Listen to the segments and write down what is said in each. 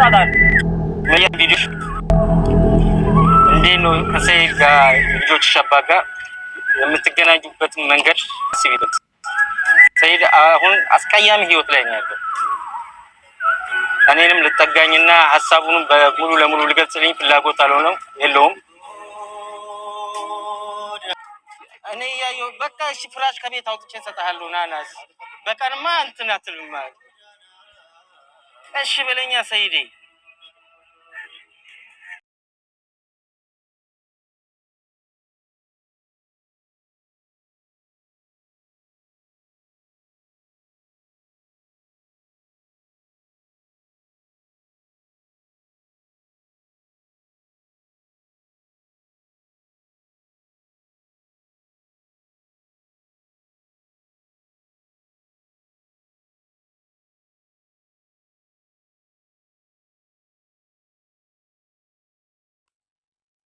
ይጣጣል። ቪዲዮ እንዴት ነው ከሰይድ ጋር ልጆች ሸባ ጋር የምትገናኙበትን መንገድ ሲቪል ሰይድ አሁን አስቀያሚ ህይወት ላይ ነው ያለው። እኔንም ልጠጋኝና ሐሳቡንም በሙሉ ለሙሉ ልገልጽልኝ ፍላጎት አልሆነም የለውም። እኔ ያየው በቃ እሺ ፍራሽ ከቤት አውጥቼ እሰጥሃለሁ ናናስ በቀንማ እንትን አትልም። እሺ በለኛ ሰይዴ።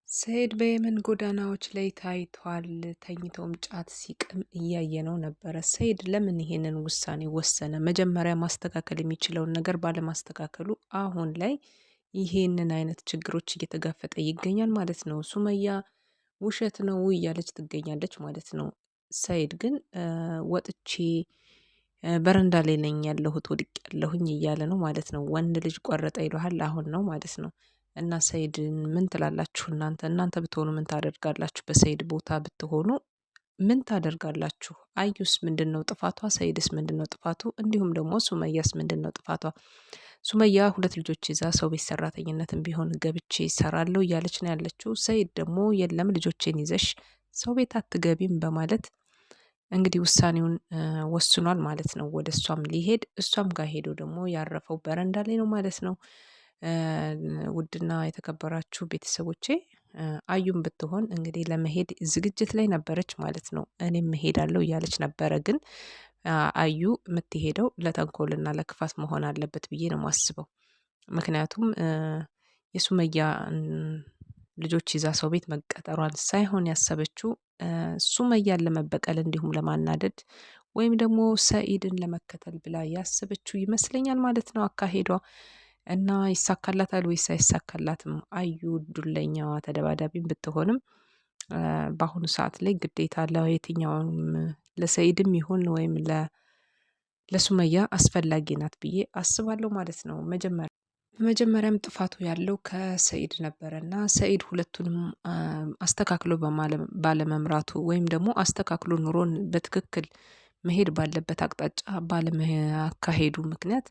ሰኢድ በየመን ጎዳናዎች ላይ ታይቷል። ተኝቶም ጫት ሲቅም እያየነው ነበረ። ሰኢድ ለምን ይሄንን ውሳኔ ወሰነ? መጀመሪያ ማስተካከል የሚችለውን ነገር ባለማስተካከሉ አሁን ላይ ይሄንን አይነት ችግሮች እየተጋፈጠ ይገኛል ማለት ነው። ሱመያ ውሸት ነው እያለች ትገኛለች ማለት ነው። ሰኢድ ግን ወጥቼ በረንዳ ላይ ነኝ ያለሁት ወድቅ ያለሁኝ እያለ ነው ማለት ነው። ወንድ ልጅ ቆረጠ ይለሃል አሁን ነው ማለት ነው። እና ሰኢድን ምን ትላላችሁ እናንተ? እናንተ ብትሆኑ ምን ታደርጋላችሁ? በሰኢድ ቦታ ብትሆኑ ምን ታደርጋላችሁ? አዩስ ምንድነው ጥፋቷ? ሰኢድስ ምንድነው ጥፋቱ? እንዲሁም ደግሞ ሱመያስ ምንድነው ጥፋቷ? ሱመያ ሁለት ልጆች ይዛ ሰው ቤት ሰራተኝነትም ቢሆን ገብቼ እሰራለሁ እያለች ነው ያለችው። ሰኢድ ደግሞ የለም ልጆቼን ይዘሽ ሰው ቤት አትገቢም በማለት እንግዲህ ውሳኔውን ወስኗል ማለት ነው። ወደ እሷም ሊሄድ እሷም ጋር ሄዶ ደግሞ ያረፈው በረንዳ ላይ ነው ማለት ነው። ውድና የተከበራችሁ ቤተሰቦቼ አዩም ብትሆን እንግዲህ ለመሄድ ዝግጅት ላይ ነበረች ማለት ነው። እኔም እሄዳለሁ እያለች ነበረ። ግን አዩ የምትሄደው ለተንኮልና ለክፋት መሆን አለበት ብዬ ነው የማስበው። ምክንያቱም የሱመያ ልጆች ይዛ ሰው ቤት መቀጠሯን ሳይሆን ያሰበችው ሱመያን ለመበቀል እንዲሁም ለማናደድ ወይም ደግሞ ሰኢድን ለመከተል ብላ ያሰበችው ይመስለኛል ማለት ነው አካሄዷ። እና ይሳካላታል ወይስ አይሳካላትም? አዩ ዱለኛዋ ተደባዳቢም ብትሆንም በአሁኑ ሰዓት ላይ ግዴታ ለየትኛውም ለሰኢድም ይሁን ወይም ለሱመያ አስፈላጊ ናት ብዬ አስባለሁ ማለት ነው። መጀመሪያም ጥፋቱ ያለው ከሰኢድ ነበረና ሰኢድ ሁለቱንም አስተካክሎ ባለመምራቱ ወይም ደግሞ አስተካክሎ ኑሮን በትክክል መሄድ ባለበት አቅጣጫ ባለመካሄዱ ምክንያት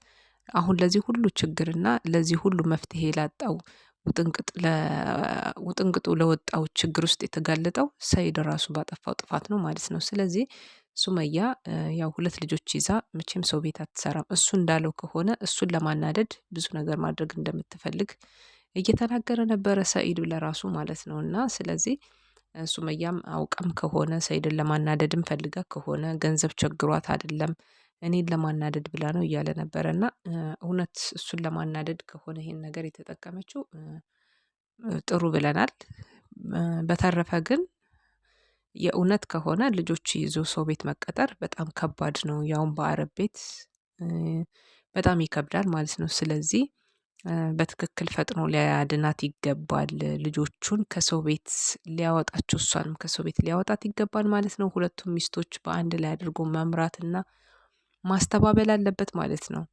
አሁን ለዚህ ሁሉ ችግርና ለዚህ ሁሉ መፍትሄ ላጣው ውጥንቅጡ ለወጣው ችግር ውስጥ የተጋለጠው ሰኢድ ራሱ ባጠፋው ጥፋት ነው ማለት ነው። ስለዚህ ሱመያ ያው ሁለት ልጆች ይዛ መቼም ሰው ቤት አትሰራም። እሱ እንዳለው ከሆነ እሱን ለማናደድ ብዙ ነገር ማድረግ እንደምትፈልግ እየተናገረ ነበረ ሰኢድ ለራሱ ማለት ነው። እና ስለዚህ ሱመያም አውቃም ከሆነ ሰኢድን ለማናደድም ፈልጋ ከሆነ ገንዘብ ቸግሯት አይደለም እኔን ለማናደድ ብላ ነው እያለ ነበረ። እና እውነት እሱን ለማናደድ ከሆነ ይሄን ነገር የተጠቀመችው ጥሩ ብለናል። በተረፈ ግን የእውነት ከሆነ ልጆች ይዞ ሰው ቤት መቀጠር በጣም ከባድ ነው። ያውም በአረብ ቤት በጣም ይከብዳል ማለት ነው። ስለዚህ በትክክል ፈጥኖ ሊያድናት ይገባል። ልጆቹን ከሰው ቤት ሊያወጣቸው እሷንም ከሰው ቤት ሊያወጣት ይገባል ማለት ነው። ሁለቱም ሚስቶች በአንድ ላይ አድርጎ መምራትና ማስተባበል አለበት ማለት ነው።